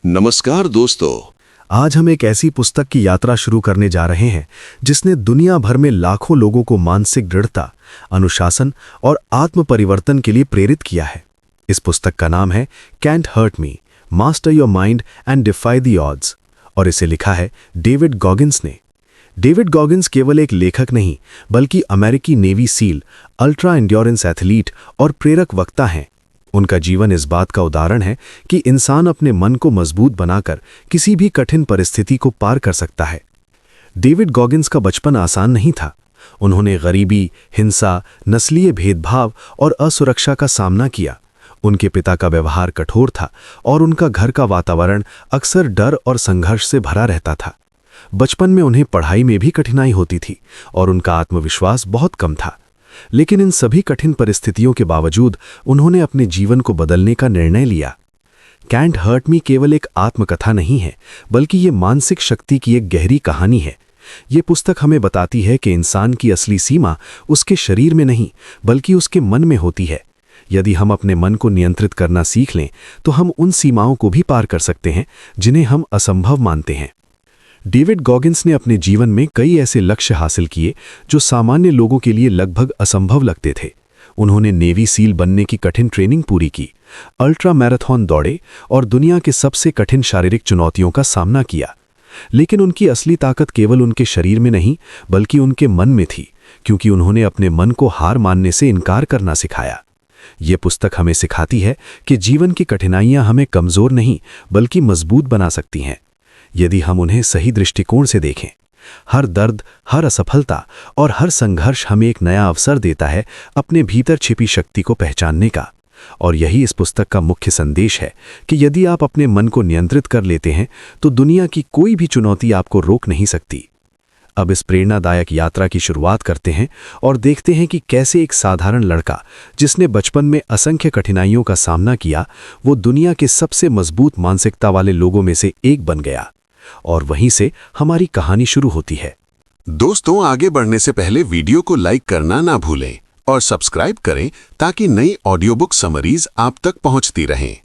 नमस्कार दोस्तों। आज हम एक ऐसी पुस्तक की यात्रा शुरू करने जा रहे हैं जिसने दुनिया भर में लाखों लोगों को मानसिक दृढ़ता, अनुशासन और आत्म परिवर्तन के लिए प्रेरित किया है। इस पुस्तक का नाम है can't hurt me, master your mind and defy the odds और इसे लिखा है डेविड गॉगिन्स ने। डेविड गॉगिन्स केवल एक लेखक नहीं बल्कि अमेरिकी navy seal, ultra endurance athlete और प्रेरक वक्ता हैं। उनका जीवन इस बात का उदाहरण है कि इंसान अपने मन को मजबूत बनाकर किसी भी कठिन परिस्थिति को पार कर सकता है। डेविड गॉगिन्स का बचपन आसान नहीं था। उन्होंने गरीबी, हिंसा, नस्लीय भेदभाव और असुरक्षा का सामना किया। उनके पिता का व्यवहार कठोर था और उनका घर का वातावरण अक्सर डर और संघर्ष से भरा रहता था। बचपन में उन्हें पढ़ाई में भी कठिनाई होती थी और उनका आत्मविश्वास बहुत कम था। लेकिन इन सभी कठिन परिस्थितियों के बावजूद उन्होंने अपने जीवन को बदलने का निर्णय लिया। कैंट हर्ट मी केवल एक आत्मकथा नहीं है बल्कि ये मानसिक शक्ति की एक गहरी कहानी है। ये पुस्तक हमें बताती है कि इंसान की असली सीमा उसके शरीर में नहीं बल्कि उसके मन में होती है। यदि हम अपने मन को नियंत्रित करना सीख लें तो हम उन सीमाओं को भी पार कर सकते हैं जिन्हें हम असंभव मानते हैं। डेविड गॉगिन्स ने अपने जीवन में कई ऐसे लक्ष्य हासिल किए जो सामान्य लोगों के लिए लगभग असंभव लगते थे। उन्होंने नेवी सील बनने की कठिन ट्रेनिंग पूरी की, अल्ट्रा मैराथन दौड़े और दुनिया के सबसे कठिन शारीरिक चुनौतियों का सामना किया। लेकिन उनकी असली ताकत केवल उनके शरीर में नहीं बल्कि उनके मन में थी, क्योंकि उन्होंने अपने मन को हार मानने से इनकार करना सिखाया। ये पुस्तक हमें सिखाती है कि जीवन की कठिनाइयां हमें कमजोर नहीं बल्कि मजबूत बना सकती हैं, यदि हम उन्हें सही दृष्टिकोण से देखें। हर दर्द, हर असफलता और हर संघर्ष हमें एक नया अवसर देता है अपने भीतर छिपी शक्ति को पहचानने का। और यही इस पुस्तक का मुख्य संदेश है कि यदि आप अपने मन को नियंत्रित कर लेते हैं तो दुनिया की कोई भी चुनौती आपको रोक नहीं सकती। अब इस प्रेरणादायक यात्रा की शुरुआत करते हैं और देखते हैं कि कैसे एक साधारण लड़का जिसने बचपन में असंख्य कठिनाइयों का सामना किया, वो दुनिया के सबसे मजबूत मानसिकता वाले लोगों में से एक बन गया। और वहीं से हमारी कहानी शुरू होती है। दोस्तों, आगे बढ़ने से पहले वीडियो को लाइक करना ना भूलें और सब्सक्राइब करें ताकि नई ऑडियो बुक समरीज आप तक पहुंचती रहें।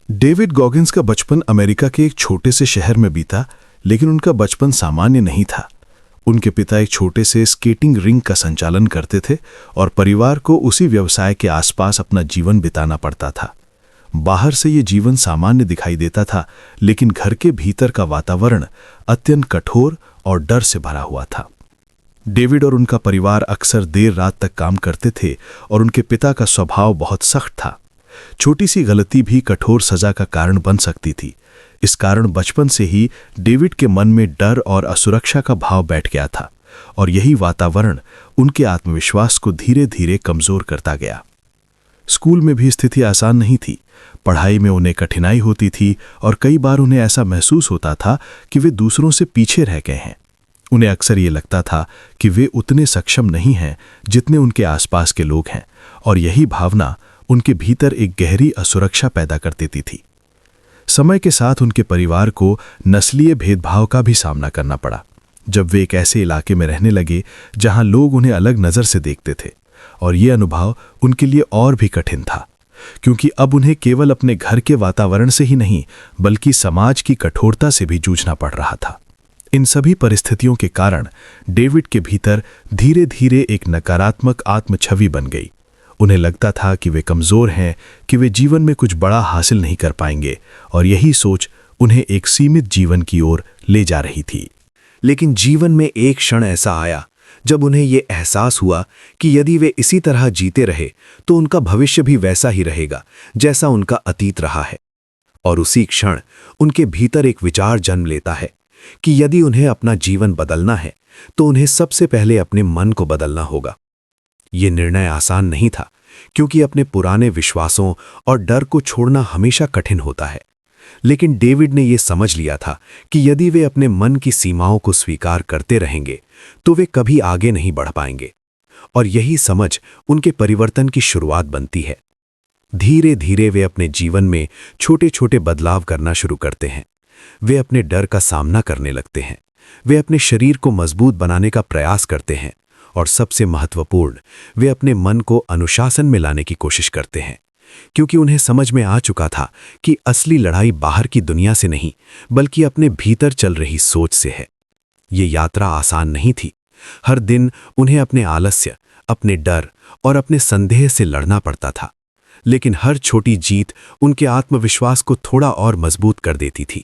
डेविड गॉगिन्स का बचपन अमेरिका के एक छोटे से शहर में बीता, लेकिन उनका बचपन सामान्य नहीं था। उनके पिता एक छोटे से स्केटिंग रिंग का संचालन करते थे और परिवार को उसी व्यवसाय के आसपास अपना जीवन बिताना पड़ता था। बाहर से ये जीवन सामान्य दिखाई देता था, लेकिन घर के भीतर का वातावरण अत्यंत कठोर और डर से भरा हुआ था। डेविड और उनका परिवार अक्सर देर रात तक काम करते थे और उनके पिता का स्वभाव बहुत सख्त था। छोटी सी गलती भी कठोर सजा का कारण बन सकती थी। इस कारण बचपन से ही डेविड के मन में डर और असुरक्षा का भाव बैठ गया था और यही वातावरण उनके आत्मविश्वास को धीरे धीरे कमजोर करता गया। स्कूल में भी स्थिति आसान नहीं थी। पढ़ाई में उन्हें कठिनाई होती थी और कई बार उन्हें ऐसा महसूस होता था कि वे दूसरों से पीछे रह गए हैं। उन्हें अक्सर ये लगता था कि वे उतने सक्षम नहीं हैं जितने उनके आसपास के लोग हैं, और यही भावना उनके भीतर एक गहरी असुरक्षा पैदा कर देती थी। समय के साथ उनके परिवार को नस्लीय भेदभाव का भी सामना करना पड़ा, जब वे एक ऐसे इलाके में रहने लगे जहां लोग उन्हें अलग नज़र से देखते थे। और ये अनुभव उनके लिए और भी कठिन था, क्योंकि अब उन्हें केवल अपने घर के वातावरण से ही नहीं बल्कि समाज की कठोरता से भी जूझना पड़ रहा था। इन सभी परिस्थितियों के कारण डेविड के भीतर धीरे धीरे एक नकारात्मक आत्मछवि बन गई। उन्हें लगता था कि वे कमज़ोर हैं, कि वे जीवन में कुछ बड़ा हासिल नहीं कर पाएंगे, और यही सोच उन्हें एक सीमित जीवन की ओर ले जा रही थी। लेकिन जीवन में एक क्षण ऐसा आया जब उन्हें ये एहसास हुआ कि यदि वे इसी तरह जीते रहे तो उनका भविष्य भी वैसा ही रहेगा जैसा उनका अतीत रहा है। और उसी क्षण उनके भीतर एक विचार जन्म लेता है कि यदि उन्हें अपना जीवन बदलना है तो उन्हें सबसे पहले अपने मन को बदलना होगा। ये निर्णय आसान नहीं था, क्योंकि अपने पुराने विश्वासों और डर को छोड़ना हमेशा कठिन होता है। लेकिन डेविड ने यह समझ लिया था कि यदि वे अपने मन की सीमाओं को स्वीकार करते रहेंगे तो वे कभी आगे नहीं बढ़ पाएंगे। और यही समझ उनके परिवर्तन की शुरुआत बनती है। धीरे धीरे वे अपने जीवन में छोटे छोटे बदलाव करना शुरू करते हैं। वे अपने डर का सामना करने लगते हैं, वे अपने शरीर को मजबूत बनाने का प्रयास करते हैं, और सबसे महत्वपूर्ण, वे अपने मन को अनुशासन में लाने की कोशिश करते हैं। क्योंकि उन्हें समझ में आ चुका था कि असली लड़ाई बाहर की दुनिया से नहीं बल्कि अपने भीतर चल रही सोच से है। ये यात्रा आसान नहीं थी। हर दिन उन्हें अपने आलस्य, अपने डर और अपने संदेह से लड़ना पड़ता था, लेकिन हर छोटी जीत उनके आत्मविश्वास को थोड़ा और मजबूत कर देती थी।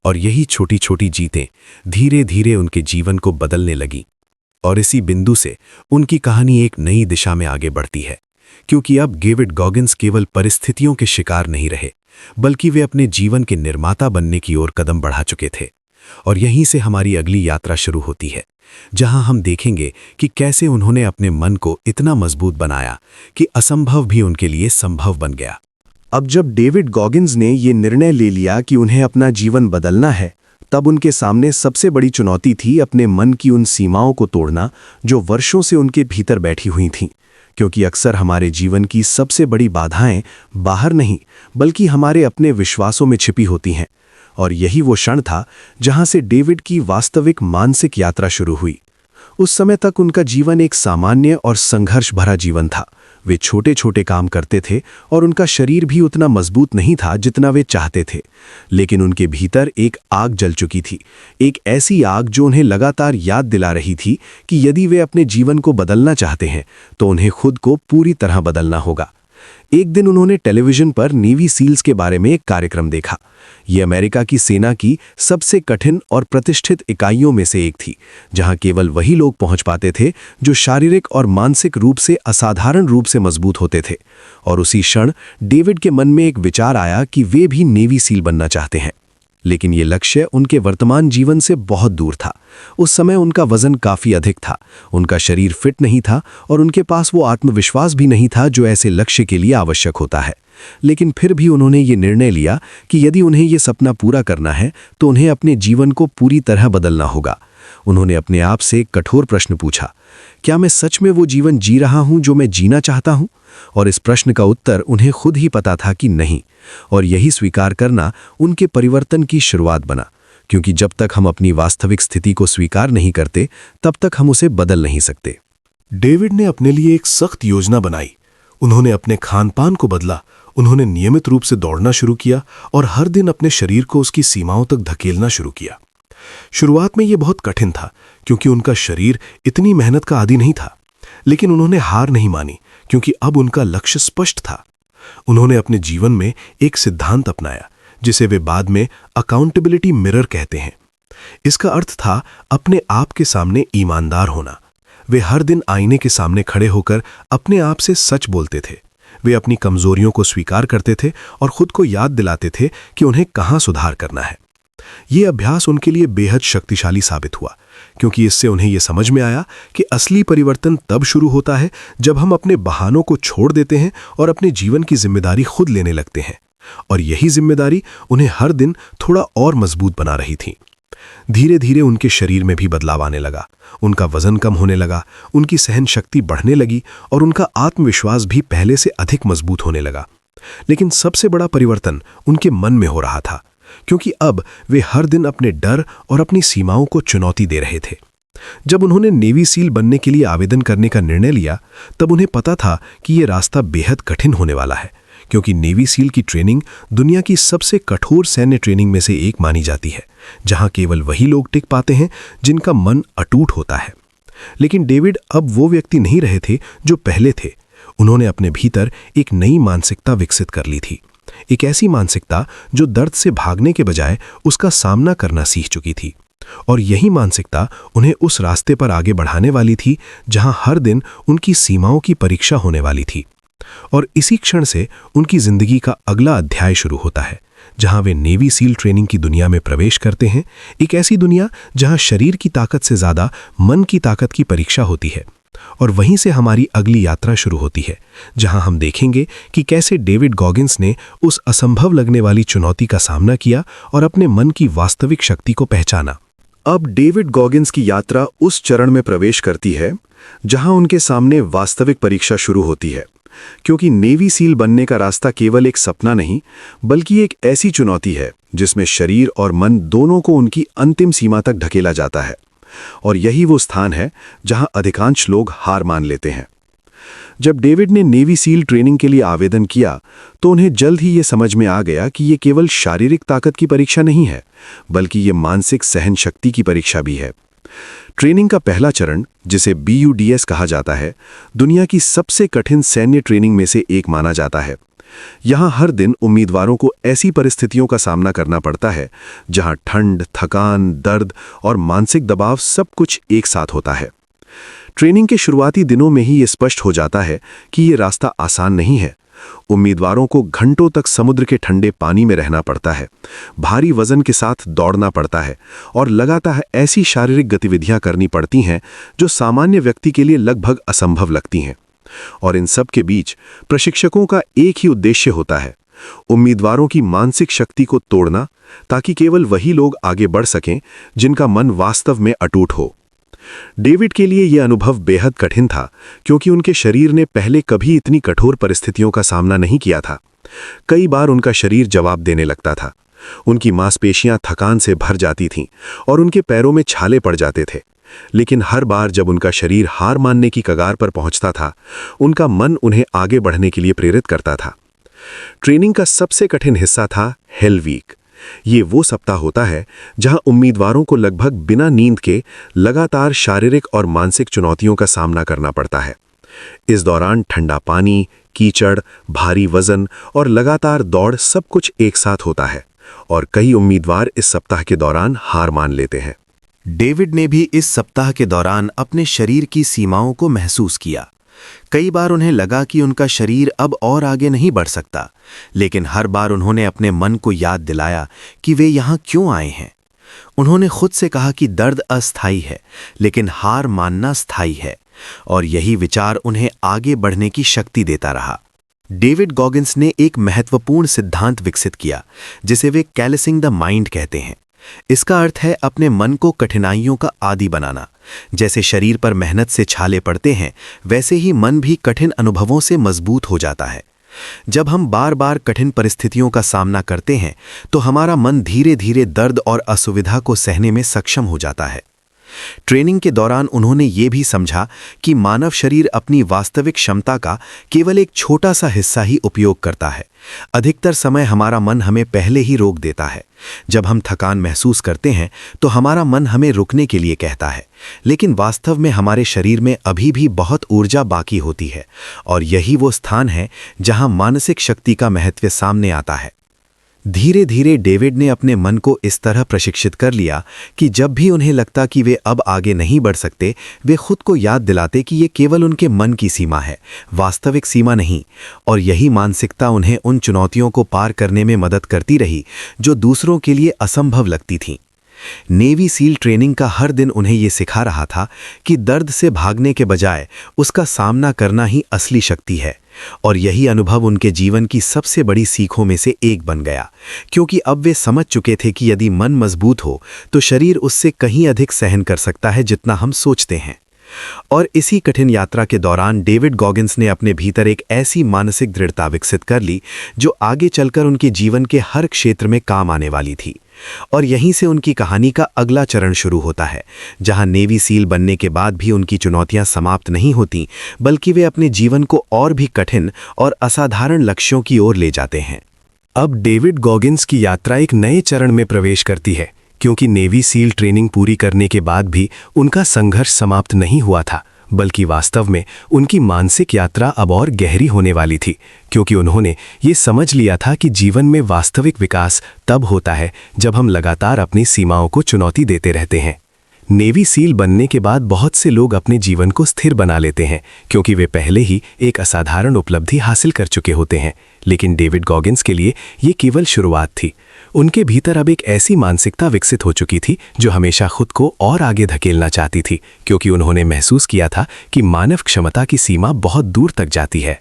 और यही छोटी छोटी जीतें धीरे धीरे उनके जीवन को बदलने लगीं। और इसी बिंदु से उनकी कहानी एक नई दिशा में आगे बढ़ती है, क्योंकि अब डेविड गॉगिंस केवल परिस्थितियों के शिकार नहीं रहे, बल्कि वे अपने जीवन के निर्माता बनने की ओर कदम बढ़ा चुके थे। और यहीं से हमारी अगली यात्रा शुरू होती है, जहां हम देखेंगे कि कैसे उन्होंने अपने मन को इतना मजबूत बनाया कि असंभव भी उनके लिए संभव बन गया। अब जब डेविड गॉगिंस ने ये निर्णय ले लिया कि उन्हें अपना जीवन बदलना है, तब उनके सामने सबसे बड़ी चुनौती थी अपने मन की उन सीमाओं को तोड़ना जो वर्षों से उनके भीतर बैठी हुई थीं। क्योंकि अक्सर हमारे जीवन की सबसे बड़ी बाधाएं बाहर नहीं बल्कि हमारे अपने विश्वासों में छिपी होती हैं। और यही वो क्षण था जहां से डेविड की वास्तविक मानसिक यात्रा शुरू हुई। उस समय तक उनका जीवन एक सामान्य और संघर्ष भरा जीवन था। वे छोटे छोटे काम करते थे और उनका शरीर भी उतना मजबूत नहीं था जितना वे चाहते थे, लेकिन उनके भीतर एक आग जल चुकी थी, एक ऐसी आग जो उन्हें लगातार याद दिला रही थी कि यदि वे अपने जीवन को बदलना चाहते हैं तो उन्हें खुद को पूरी तरह बदलना होगा। एक दिन उन्होंने टेलीविजन पर नेवी सील्स के बारे में एक कार्यक्रम देखा। ये अमेरिका की सेना की सबसे कठिन और प्रतिष्ठित इकाइयों में से एक थी, जहां केवल वही लोग पहुंच पाते थे जो शारीरिक और मानसिक रूप से असाधारण रूप से मजबूत होते थे। और उसी क्षण डेविड के मन में एक विचार आया कि वे भी नेवी सील बनना चाहते हैं। लेकिन ये लक्ष्य उनके वर्तमान जीवन से बहुत दूर था। उस समय उनका वजन काफी अधिक था, उनका शरीर फिट नहीं था और उनके पास वो आत्मविश्वास भी नहीं था जो ऐसे लक्ष्य के लिए आवश्यक होता है। लेकिन फिर भी उन्होंने ये निर्णय लिया कि यदि उन्हें ये सपना पूरा करना है तो उन्हें अपने जीवन को पूरी तरह बदलना होगा। उन्होंने अपने आप से एक कठोर प्रश्न पूछा, क्या मैं सच में वो जीवन जी रहा हूं जो मैं जीना चाहता हूं? और इस प्रश्न का उत्तर उन्हें खुद ही पता था कि नहीं। और यही स्वीकार करना उनके परिवर्तन की शुरुआत बना, क्योंकि जब तक हम अपनी वास्तविक स्थिति को स्वीकार नहीं करते तब तक हम उसे बदल नहीं सकते। डेविड ने अपने लिए एक सख्त योजना बनाई। उन्होंने अपने खानपान को बदला, उन्होंने नियमित रूप से दौड़ना शुरू किया और हर दिन अपने शरीर को उसकी सीमाओं तक धकेलना शुरू किया। शुरुआत में यह बहुत कठिन था क्योंकि उनका शरीर इतनी मेहनत का आदी नहीं था, लेकिन उन्होंने हार नहीं मानी क्योंकि अब उनका लक्ष्य स्पष्ट था। उन्होंने अपने जीवन में एक सिद्धांत अपनाया जिसे वे बाद में अकाउंटेबिलिटी मिरर कहते हैं। इसका अर्थ था अपने आप के सामने ईमानदार होना। वे हर दिन आईने के सामने खड़े होकर अपने आप से सच बोलते थे। वे अपनी कमजोरियों को स्वीकार करते थे और खुद को याद दिलाते थे कि उन्हें कहाँ सुधार करना है। ये अभ्यास उनके लिए बेहद शक्तिशाली साबित हुआ, क्योंकि इससे उन्हें यह समझ में आया कि असली परिवर्तन तब शुरू होता है जब हम अपने बहानों को छोड़ देते हैं और अपने जीवन की जिम्मेदारी खुद लेने लगते हैं। और यही जिम्मेदारी उन्हें हर दिन थोड़ा और मजबूत बना रही थी। धीरे धीरे उनके शरीर में भी बदलाव आने लगा। उनका वजन कम होने लगा, उनकी सहन शक्ति बढ़ने लगी और उनका आत्मविश्वास भी पहले से अधिक मजबूत होने लगा। लेकिन सबसे बड़ा परिवर्तन उनके मन में हो रहा था, क्योंकि अब वे हर दिन अपने डर और अपनी सीमाओं को चुनौती दे रहे थे। जब उन्होंने नेवी सील बनने के लिए आवेदन करने का निर्णय लिया, तब उन्हें पता था कि यह रास्ता बेहद कठिन होने वाला है, क्योंकि नेवी सील की ट्रेनिंग दुनिया की सबसे कठोर सैन्य ट्रेनिंग में से एक मानी जाती है, जहां केवल वही लोग टिक पाते हैं जिनका मन अटूट होता है। लेकिन डेविड अब वो व्यक्ति नहीं रहे थे जो पहले थे। उन्होंने अपने भीतर एक नई मानसिकता विकसित कर ली थी, एक ऐसी मानसिकता जो दर्द से भागने के बजाय उसका सामना करना सीख चुकी थी। और यही मानसिकता उन्हें उस रास्ते पर आगे बढ़ाने वाली थी जहां हर दिन उनकी सीमाओं की परीक्षा होने वाली थी। और इसी क्षण से उनकी जिंदगी का अगला अध्याय शुरू होता है, जहां वे नेवी सील ट्रेनिंग की दुनिया में प्रवेश करते हैं। एक ऐसी दुनिया जहां शरीर की ताकत से ज्यादा मन की ताकत की परीक्षा होती है। और वहीं से हमारी अगली यात्रा शुरू होती है, जहां हम देखेंगे कि कैसे डेविड गॉगिंस ने उस असंभव लगने वाली चुनौती का सामना किया और अपने मन की वास्तविक शक्ति को पहचाना। अब डेविड गॉगिंस की यात्रा उस चरण में प्रवेश करती है जहां उनके सामने वास्तविक परीक्षा शुरू होती है, क्योंकि नेवी सील बनने का रास्ता केवल एक सपना नहीं बल्कि एक ऐसी चुनौती है जिसमें शरीर और मन दोनों को उनकी अंतिम सीमा तक ढकेला जाता है। और यही वो स्थान है जहां अधिकांश लोग हार मान लेते हैं। जब डेविड ने नेवी सील ट्रेनिंग के लिए आवेदन किया तो उन्हें जल्द ही ये समझ में आ गया कि ये केवल शारीरिक ताकत की परीक्षा नहीं है, बल्कि ये मानसिक सहन शक्ति की परीक्षा भी है। ट्रेनिंग का पहला चरण, जिसे BUDS कहा जाता है, दुनिया की सबसे कठिन सैन्य ट्रेनिंग में से एक माना जाता है। यहाँ हर दिन उम्मीदवारों को ऐसी परिस्थितियों का सामना करना पड़ता है जहाँ ठंड, थकान, दर्द और मानसिक दबाव सब कुछ एक साथ होता है। ट्रेनिंग के शुरुआती दिनों में ही ये स्पष्ट हो जाता है कि ये रास्ता आसान नहीं है। उम्मीदवारों को घंटों तक समुद्र के ठंडे पानी में रहना पड़ता है, भारी वजन के साथ दौड़ना पड़ता है और लगातार ऐसी शारीरिक गतिविधियां करनी पड़ती हैं जो सामान्य व्यक्ति के लिए लगभग असंभव लगती हैं। और इन सब के बीच प्रशिक्षकों का एक ही उद्देश्य होता है, उम्मीदवारों की मानसिक शक्ति को तोड़ना, ताकि केवल वही लोग आगे बढ़ सकें जिनका मन वास्तव में अटूट हो। डेविड के लिए यह अनुभव बेहद कठिन था, क्योंकि उनके शरीर ने पहले कभी इतनी कठोर परिस्थितियों का सामना नहीं किया था। कई बार उनका शरीर जवाब देने लगता था, उनकी मांसपेशियां थकान से भर जाती थीं और उनके पैरों में छाले पड़ जाते थे। लेकिन हर बार जब उनका शरीर हार मानने की कगार पर पहुंचता था, उनका मन उन्हें आगे बढ़ने के लिए प्रेरित करता था। ट्रेनिंग का सबसे कठिन हिस्सा था हेल वीक। ये वो सप्ताह होता है जहां उम्मीदवारों को लगभग बिना नींद के लगातार शारीरिक और मानसिक चुनौतियों का सामना करना पड़ता है। इस दौरान ठंडा पानी, कीचड़, भारी वजन और लगातार दौड़ सब कुछ एक साथ होता है और कई उम्मीदवार इस सप्ताह के दौरान हार मान लेते हैं। डेविड ने भी इस सप्ताह के दौरान अपने शरीर की सीमाओं को महसूस किया। कई बार उन्हें लगा कि उनका शरीर अब और आगे नहीं बढ़ सकता, लेकिन हर बार उन्होंने अपने मन को याद दिलाया कि वे यहाँ क्यों आए हैं। उन्होंने खुद से कहा कि दर्द अस्थायी है, लेकिन हार मानना स्थायी है, और यही विचार उन्हें आगे बढ़ने की शक्ति देता रहा। डेविड गॉगिंस ने एक महत्वपूर्ण सिद्धांत विकसित किया, जिसे वे कैलसिंग द माइंड कहते हैं। इसका अर्थ है अपने मन को कठिनाइयों का आदी बनाना। जैसे शरीर पर मेहनत से छाले पड़ते हैं, वैसे ही मन भी कठिन अनुभवों से मजबूत हो जाता है। जब हम बार बार कठिन परिस्थितियों का सामना करते हैं, तो हमारा मन धीरे धीरे दर्द और असुविधा को सहने में सक्षम हो जाता है। ट्रेनिंग के दौरान उन्होंने ये भी समझा कि मानव शरीर अपनी वास्तविक क्षमता का केवल एक छोटा सा हिस्सा ही उपयोग करता है। अधिकतर समय हमारा मन हमें पहले ही रोक देता है। जब हम थकान महसूस करते हैं तो हमारा मन हमें रुकने के लिए कहता है, लेकिन वास्तव में हमारे शरीर में अभी भी बहुत ऊर्जा बाकी होती है, और यही वो स्थान है जहां मानसिक शक्ति का महत्व सामने आता है। धीरे धीरे डेविड ने अपने मन को इस तरह प्रशिक्षित कर लिया कि जब भी उन्हें लगता कि वे अब आगे नहीं बढ़ सकते, वे खुद को याद दिलाते कि ये केवल उनके मन की सीमा है, वास्तविक सीमा नहीं। और यही मानसिकता उन्हें उन चुनौतियों को पार करने में मदद करती रही जो दूसरों के लिए असंभव लगती थीं। नेवी सील ट्रेनिंग का हर दिन उन्हें ये सिखा रहा था कि दर्द से भागने के बजाय उसका सामना करना ही असली शक्ति है। और यही अनुभव उनके जीवन की सबसे बड़ी सीखों में से एक बन गया, क्योंकि अब वे समझ चुके थे कि यदि मन मजबूत हो तो शरीर उससे कहीं अधिक सहन कर सकता है जितना हम सोचते हैं। और इसी कठिन यात्रा के दौरान डेविड गॉगिंस ने अपने भीतर एक ऐसी मानसिक दृढ़ता विकसित कर ली जो आगे चलकर उनके जीवन के हर क्षेत्र में काम आने वाली थी। और यहीं से उनकी कहानी का अगला चरण शुरू होता है, जहां नेवी सील बनने के बाद भी उनकी चुनौतियां समाप्त नहीं होती, बल्कि वे अपने जीवन को और भी कठिन और असाधारण लक्ष्यों की ओर ले जाते हैं। अब डेविड गॉगिंस की यात्रा एक नए चरण में प्रवेश करती है, क्योंकि नेवी सील ट्रेनिंग पूरी करने के बाद भी उनका संघर्ष समाप्त नहीं हुआ था, बल्कि वास्तव में उनकी मानसिक यात्रा अब और गहरी होने वाली थी, क्योंकि उन्होंने ये समझ लिया था कि जीवन में वास्तविक विकास तब होता है जब हम लगातार अपनी सीमाओं को चुनौती देते रहते हैं। नेवी सील बनने के बाद बहुत से लोग अपने जीवन को स्थिर बना लेते हैं, क्योंकि वे पहले ही एक असाधारण उपलब्धि हासिल कर चुके होते हैं। लेकिन डेविड गॉगिंस के लिए ये केवल शुरुआत थी। उनके भीतर अब एक ऐसी मानसिकता विकसित हो चुकी थी जो हमेशा खुद को और आगे धकेलना चाहती थी, क्योंकि उन्होंने महसूस किया था कि मानव क्षमता की सीमा बहुत दूर तक जाती है।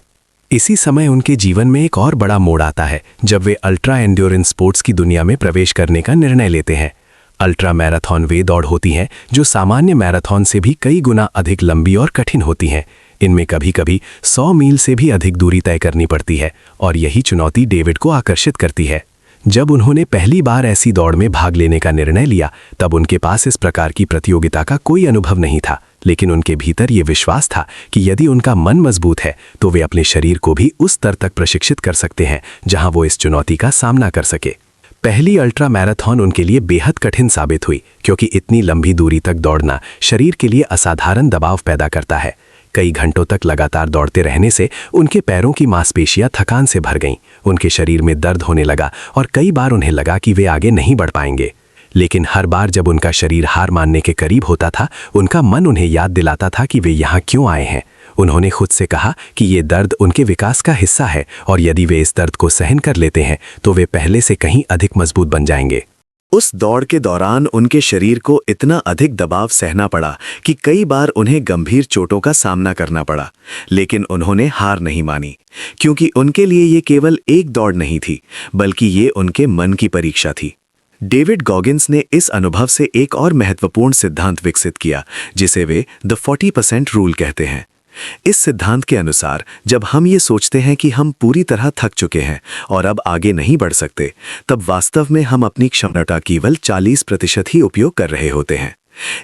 इसी समय उनके जीवन में एक और बड़ा मोड़ आता है, जब वे अल्ट्रा एंड्योरेंस स्पोर्ट्स की दुनिया में प्रवेश करने का निर्णय लेते हैं। अल्ट्रा मैराथन वे दौड़ होती हैं जो सामान्य मैराथन से भी कई गुना अधिक लंबी और कठिन होती हैं। इनमें कभी कभी 100 मील से भी अधिक दूरी तय करनी पड़ती है, और यही चुनौती डेविड को आकर्षित करती है। जब उन्होंने पहली बार ऐसी दौड़ में भाग लेने का निर्णय लिया, तब उनके पास इस प्रकार की प्रतियोगिता का कोई अनुभव नहीं था। लेकिन उनके भीतर ये विश्वास था कि यदि उनका मन मजबूत है तो वे अपने शरीर को भी उस स्तर तक प्रशिक्षित कर सकते हैं जहां वो इस चुनौती का सामना कर सके। पहली अल्ट्रा मैराथन उनके लिए बेहद कठिन साबित हुई, क्योंकि इतनी लंबी दूरी तक दौड़ना शरीर के लिए असाधारण दबाव पैदा करता है। कई घंटों तक लगातार दौड़ते रहने से उनके पैरों की मांसपेशियां थकान से भर गईं, उनके शरीर में दर्द होने लगा और कई बार उन्हें लगा कि वे आगे नहीं बढ़ पाएंगे। लेकिन हर बार जब उनका शरीर हार मानने के करीब होता था, उनका मन उन्हें याद दिलाता था कि वे यहाँ क्यों आए हैं। उन्होंने खुद से कहा कि ये दर्द उनके विकास का हिस्सा है और यदि वे इस दर्द को सहन कर लेते हैं तो वे पहले से कहीं अधिक मजबूत बन जाएंगे। उस दौड़ के दौरान उनके शरीर को इतना अधिक दबाव सहना पड़ा कि कई बार उन्हें गंभीर चोटों का सामना करना पड़ा, लेकिन उन्होंने हार नहीं मानी, क्योंकि उनके लिए ये केवल एक दौड़ नहीं थी, बल्कि ये उनके मन की परीक्षा थी। डेविड गॉगिंस ने इस अनुभव से एक और महत्वपूर्ण सिद्धांत विकसित किया, जिसे वे द 40% रूल कहते हैं। इस सिद्धांत के अनुसार जब हम ये सोचते हैं कि हम पूरी तरह थक चुके हैं और अब आगे नहीं बढ़ सकते, तब वास्तव में हम अपनी क्षमता केवल 40% ही उपयोग कर रहे होते हैं।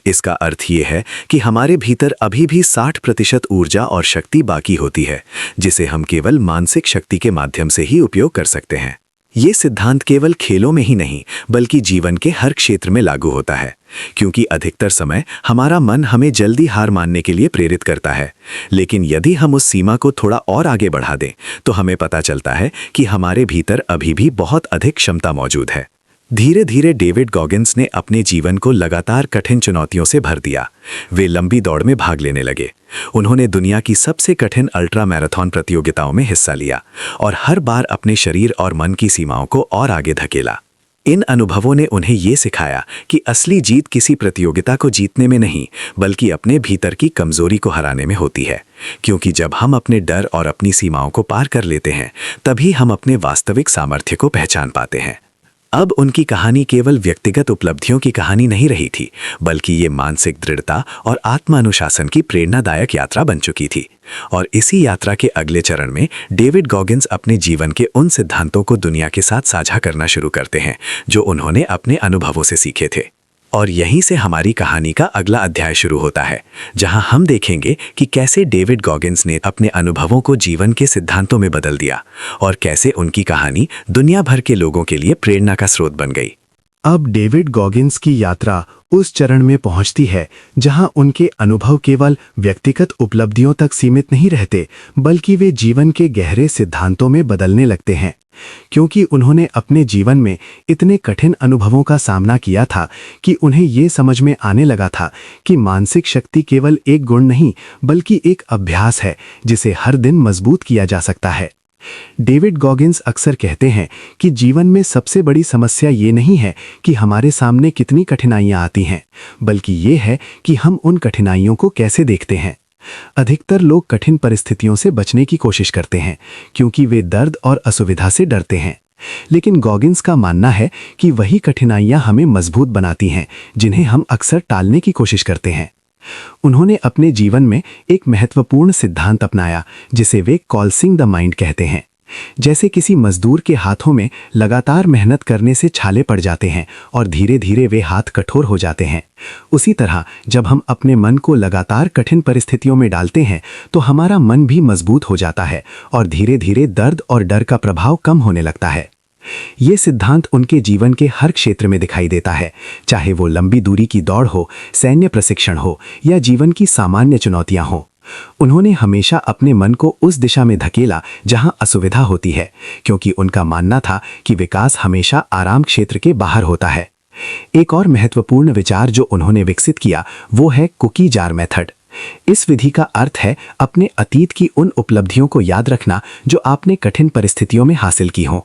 इसका अर्थ ये है कि हमारे भीतर अभी भी 60% ऊर्जा और शक्ति बाकी होती है, जिसे हम केवल मानसिक शक्ति के माध्यम से ही उपयोग कर सकते हैं। ये सिद्धांत केवल खेलों में ही नहीं, बल्कि जीवन के हर क्षेत्र में लागू होता है, क्योंकि अधिकतर समय हमारा मन हमें जल्दी हार मानने के लिए प्रेरित करता है। लेकिन यदि हम उस सीमा को थोड़ा और आगे बढ़ा दें, तो हमें पता चलता है कि हमारे भीतर अभी भी बहुत अधिक क्षमता मौजूद है। धीरे धीरे डेविड गॉगिंस ने अपने जीवन को लगातार कठिन चुनौतियों से भर दिया। वे लंबी दौड़ में भाग लेने लगे। उन्होंने दुनिया की सबसे कठिन अल्ट्रा मैराथन प्रतियोगिताओं में हिस्सा लिया और हर बार अपने शरीर और मन की सीमाओं को और आगे धकेला। इन अनुभवों ने उन्हें ये सिखाया कि असली जीत किसी प्रतियोगिता को जीतने में नहीं, बल्कि अपने भीतर की कमजोरी को हराने में होती है, क्योंकि जब हम अपने डर और अपनी सीमाओं को पार कर लेते हैं, तभी हम अपने वास्तविक सामर्थ्य को पहचान पाते हैं। अब उनकी कहानी केवल व्यक्तिगत उपलब्धियों की कहानी नहीं रही थी, बल्कि ये मानसिक दृढ़ता और आत्मानुशासन की प्रेरणादायक यात्रा बन चुकी थी। और इसी यात्रा के अगले चरण में डेविड गॉगिंस अपने जीवन के उन सिद्धांतों को दुनिया के साथ साझा करना शुरू करते हैं जो उन्होंने अपने अनुभवों से सीखे थे। और यहीं से हमारी कहानी का अगला अध्याय शुरू होता है, जहां हम देखेंगे कि कैसे डेविड गॉगिंस ने अपने अनुभवों को जीवन के सिद्धांतों में बदल दिया और कैसे उनकी कहानी दुनिया भर के लोगों के लिए प्रेरणा का स्रोत बन गई। अब डेविड गॉगिंस की यात्रा उस चरण में पहुंचती है जहां उनके अनुभव केवल व्यक्तिगत उपलब्धियों तक सीमित नहीं रहते, बल्कि वे जीवन के गहरे सिद्धांतों में बदलने लगते हैं, क्योंकि उन्होंने अपने जीवन में इतने कठिन अनुभवों का सामना किया था कि उन्हें ये समझ में आने लगा था कि मानसिक शक्ति केवल एक गुण नहीं, बल्कि एक अभ्यास है जिसे हर दिन मजबूत किया जा सकता है। डेविड गॉगिंस अक्सर कहते हैं कि जीवन में सबसे बड़ी समस्या ये नहीं है कि हमारे सामने कितनी कठिनाइयां आती हैं, बल्कि ये है कि हम उन कठिनाइयों को कैसे देखते हैं। अधिकतर लोग कठिन परिस्थितियों से बचने की कोशिश करते हैं क्योंकि वे दर्द और असुविधा से डरते हैं, लेकिन गॉगिंस का मानना है कि वही कठिनाइयां हमें मजबूत बनाती हैं जिन्हें हम अक्सर टालने की कोशिश करते हैं। उन्होंने अपने जीवन में एक महत्वपूर्ण सिद्धांत अपनाया जिसे वे कॉल्सिंग द माइंड कहते हैं। जैसे किसी मजदूर के हाथों में लगातार मेहनत करने से छाले पड़ जाते हैं और धीरे धीरे वे हाथ कठोर हो जाते हैं, उसी तरह जब हम अपने मन को लगातार कठिन परिस्थितियों में डालते हैं तो हमारा मन भी मजबूत हो जाता है और धीरे धीरे दर्द और डर का प्रभाव कम होने लगता है। ये सिद्धांत उनके जीवन के हर क्षेत्र में दिखाई देता है, चाहे वो लंबी दूरी की दौड़ हो, सैन्य प्रशिक्षण हो या जीवन की सामान्य चुनौतियां हो। उन्होंने हमेशा अपने मन को उस दिशा में धकेला जहां असुविधा होती है, क्योंकि उनका मानना था कि विकास हमेशा आराम क्षेत्र के बाहर होता है। एक और महत्वपूर्ण विचार जो उन्होंने विकसित किया वो है कुकी जार मेथड। इस विधि का अर्थ है अपने अतीत की उन उपलब्धियों को याद रखना जो आपने कठिन परिस्थितियों में हासिल की हों।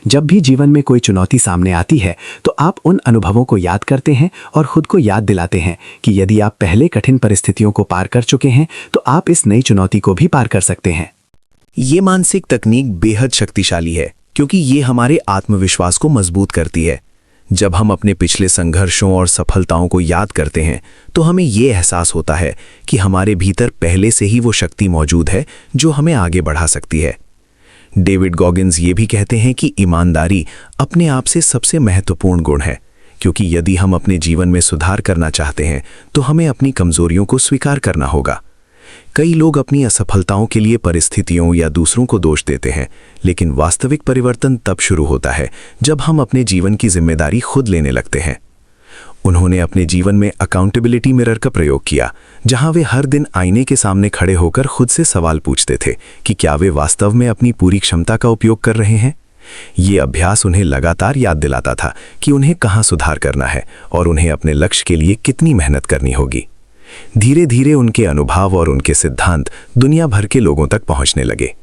जब भी जीवन में कोई चुनौती सामने आती है तो आप उन अनुभवों को याद करते हैं और खुद को याद दिलाते हैं कि यदि आप पहले कठिन परिस्थितियों को पार कर चुके हैं तो आप इस नई चुनौती को भी पार कर सकते हैं। ये मानसिक तकनीक बेहद शक्तिशाली है क्योंकि ये हमारे आत्मविश्वास को मजबूत करती है। जब हम अपने पिछले संघर्षों और सफलताओं को याद करते हैं तो हमें ये एहसास होता है कि हमारे भीतर पहले से ही वो शक्ति मौजूद है जो हमें आगे बढ़ा सकती है। डेविड गॉगिंस ये भी कहते हैं कि ईमानदारी अपने आप से सबसे महत्वपूर्ण गुण है, क्योंकि यदि हम अपने जीवन में सुधार करना चाहते हैं तो हमें अपनी कमजोरियों को स्वीकार करना होगा। कई लोग अपनी असफलताओं के लिए परिस्थितियों या दूसरों को दोष देते हैं, लेकिन वास्तविक परिवर्तन तब शुरू होता है जब हम अपने जीवन की जिम्मेदारी खुद लेने लगते हैं। उन्होंने अपने जीवन में अकाउंटेबिलिटी मिरर का प्रयोग किया, जहां वे हर दिन आईने के सामने खड़े होकर खुद से सवाल पूछते थे कि क्या वे वास्तव में अपनी पूरी क्षमता का उपयोग कर रहे हैं। ये अभ्यास उन्हें लगातार याद दिलाता था कि उन्हें कहाँ सुधार करना है और उन्हें अपने लक्ष्य के लिए कितनी मेहनत करनी होगी। धीरे धीरे उनके अनुभव और उनके सिद्धांत दुनिया भर के लोगों तक पहुंचने लगे।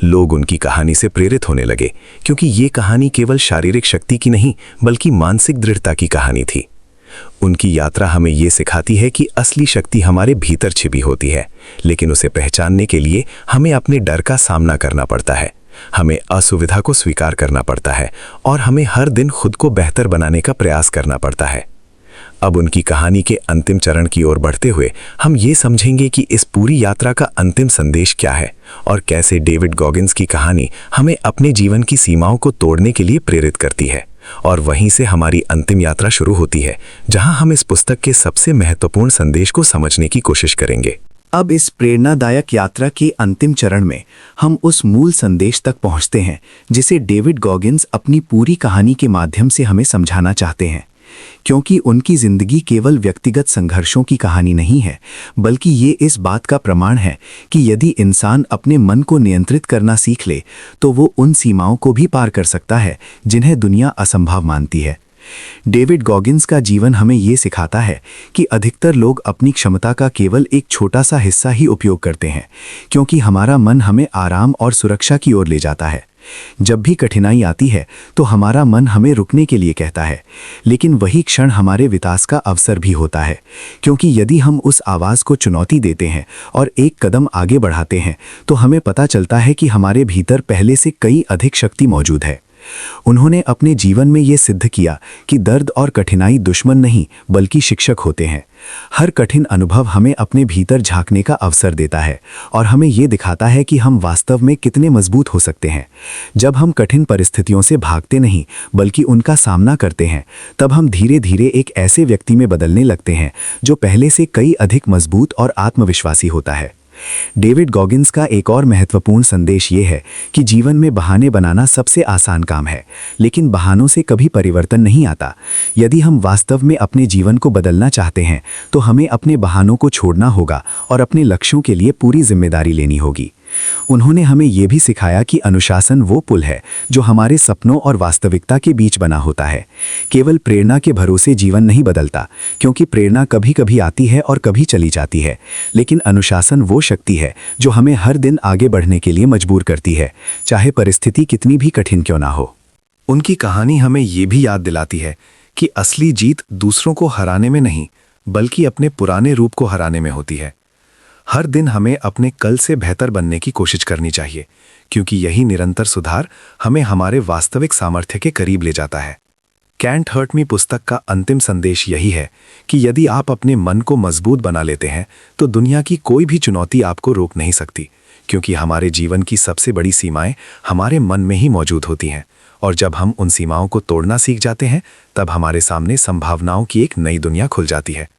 लोग उनकी कहानी से प्रेरित होने लगे, क्योंकि ये कहानी केवल शारीरिक शक्ति की नहीं बल्कि मानसिक दृढ़ता की कहानी थी। उनकी यात्रा हमें ये सिखाती है कि असली शक्ति हमारे भीतर छिपी होती है, लेकिन उसे पहचानने के लिए हमें अपने डर का सामना करना पड़ता है, हमें असुविधा को स्वीकार करना पड़ता है और हमें हर दिन खुद को बेहतर बनाने का प्रयास करना पड़ता है। अब उनकी कहानी के अंतिम चरण की ओर बढ़ते हुए हम ये समझेंगे कि इस पूरी यात्रा का अंतिम संदेश क्या है और कैसे डेविड गॉगिन्स की कहानी हमें अपने जीवन की सीमाओं को तोड़ने के लिए प्रेरित करती है। और वहीं से हमारी अंतिम यात्रा शुरू होती है, जहां हम इस पुस्तक के सबसे महत्वपूर्ण संदेश को समझने की कोशिश करेंगे। अब इस प्रेरणादायक यात्रा के अंतिम चरण में हम उस मूल संदेश तक पहुंचते हैं जिसे डेविड गॉगिन्स अपनी पूरी कहानी के माध्यम से हमें समझाना चाहते हैं। क्योंकि उनकी जिंदगी केवल व्यक्तिगत संघर्षों की कहानी नहीं है, बल्कि ये इस बात का प्रमाण है कि यदि इंसान अपने मन को नियंत्रित करना सीख ले तो वो उन सीमाओं को भी पार कर सकता है जिन्हें दुनिया असंभव मानती है। डेविड गॉगिन्स का जीवन हमें ये सिखाता है कि अधिकतर लोग अपनी क्षमता का केवल एक छोटा सा हिस्सा ही उपयोग करते हैं, क्योंकि हमारा मन हमें आराम और सुरक्षा की ओर ले जाता है। जब भी कठिनाई आती है तो हमारा मन हमें रुकने के लिए कहता है, लेकिन वही क्षण हमारे विकास का अवसर भी होता है, क्योंकि यदि हम उस आवाज़ को चुनौती देते हैं और एक कदम आगे बढ़ाते हैं तो हमें पता चलता है कि हमारे भीतर पहले से कई अधिक शक्ति मौजूद है। उन्होंने अपने जीवन में ये सिद्ध किया कि दर्द और कठिनाई दुश्मन नहीं बल्कि शिक्षक होते हैं। हर कठिन अनुभव हमें अपने भीतर झांकने का अवसर देता है और हमें ये दिखाता है कि हम वास्तव में कितने मजबूत हो सकते हैं। जब हम कठिन परिस्थितियों से भागते नहीं बल्कि उनका सामना करते हैं, तब हम धीरे धीरे एक ऐसे व्यक्ति में बदलने लगते हैं जो पहले से कई अधिक मजबूत और आत्मविश्वासी होता है। डेविड गॉगिन्स का एक और महत्वपूर्ण संदेश ये है कि जीवन में बहाने बनाना सबसे आसान काम है, लेकिन बहानों से कभी परिवर्तन नहीं आता। यदि हम वास्तव में अपने जीवन को बदलना चाहते हैं तो हमें अपने बहानों को छोड़ना होगा और अपने लक्ष्यों के लिए पूरी जिम्मेदारी लेनी होगी। उन्होंने हमें यह भी सिखाया कि अनुशासन वो पुल है जो हमारे सपनों और वास्तविकता के बीच बना होता है। केवल प्रेरणा के भरोसे जीवन नहीं बदलता, क्योंकि प्रेरणा कभी कभी आती है और कभी चली जाती है, लेकिन अनुशासन वो शक्ति है जो हमें हर दिन आगे बढ़ने के लिए मजबूर करती है, चाहे परिस्थिति कितनी भी कठिन क्यों ना हो। उनकी कहानी हमें ये भी याद दिलाती है कि असली जीत दूसरों को हराने में नहीं बल्कि अपने पुराने रूप को हराने में होती है। हर दिन हमें अपने कल से बेहतर बनने की कोशिश करनी चाहिए, क्योंकि यही निरंतर सुधार हमें हमारे वास्तविक सामर्थ्य के करीब ले जाता है। कैंट हर्ट मी पुस्तक का अंतिम संदेश यही है कि यदि आप अपने मन को मजबूत बना लेते हैं तो दुनिया की कोई भी चुनौती आपको रोक नहीं सकती, क्योंकि हमारे जीवन की सबसे बड़ी सीमाएं हमारे मन में ही मौजूद होती हैं, और जब हम उन सीमाओं को तोड़ना सीख जाते हैं तब हमारे सामने संभावनाओं की एक नई दुनिया खुल जाती है।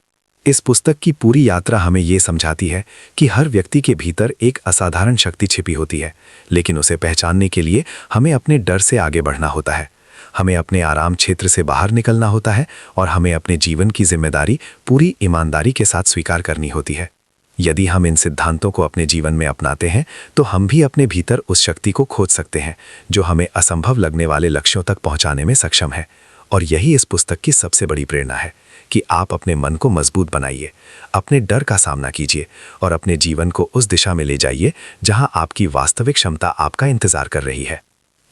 इस पुस्तक की पूरी यात्रा हमें ये समझाती है कि हर व्यक्ति के भीतर एक असाधारण शक्ति छिपी होती है, लेकिन उसे पहचानने के लिए हमें अपने डर से आगे बढ़ना होता है, हमें अपने आराम क्षेत्र से बाहर निकलना होता है और हमें अपने जीवन की जिम्मेदारी पूरी ईमानदारी के साथ स्वीकार करनी होती है। यदि हम इन सिद्धांतों को अपने जीवन में अपनाते हैं तो हम भी अपने भीतर उस शक्ति को खोज सकते हैं जो हमें असंभव लगने वाले लक्ष्यों तक पहुंचाने में सक्षम है। और यही इस पुस्तक की सबसे बड़ी प्रेरणा है कि आप अपने मन को मजबूत बनाइए, अपने डर का सामना कीजिए और अपने जीवन को उस दिशा में ले जाइए जहां आपकी वास्तविक क्षमता आपका इंतजार कर रही है।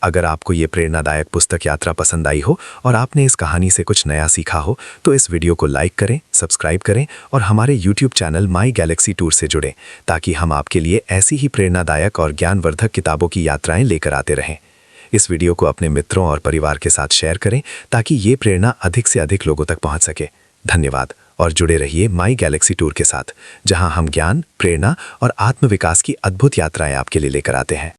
अगर आपको ये प्रेरणादायक पुस्तक यात्रा पसंद आई हो और आपने इस कहानी से कुछ नया सीखा हो तो इस वीडियो को लाइक करें, सब्सक्राइब करें और हमारे YouTube channel my Galaxy tour से जुड़ें, ताकि हम आपके लिए ऐसी ही प्रेरणादायक और ज्ञानवर्धक किताबों की यात्राएं लेकर आते रहें। इस वीडियो को अपने मित्रों और परिवार के साथ शेयर करें ताकि ये प्रेरणा अधिक से अधिक लोगों तक पहुंच सके। धन्यवाद और जुड़े रहिए माई गैलेक्सी टूर के साथ, जहां हम ज्ञान, प्रेरणा और आत्मविकास की अद्भुत यात्राएं आपके लिए लेकर आते हैं।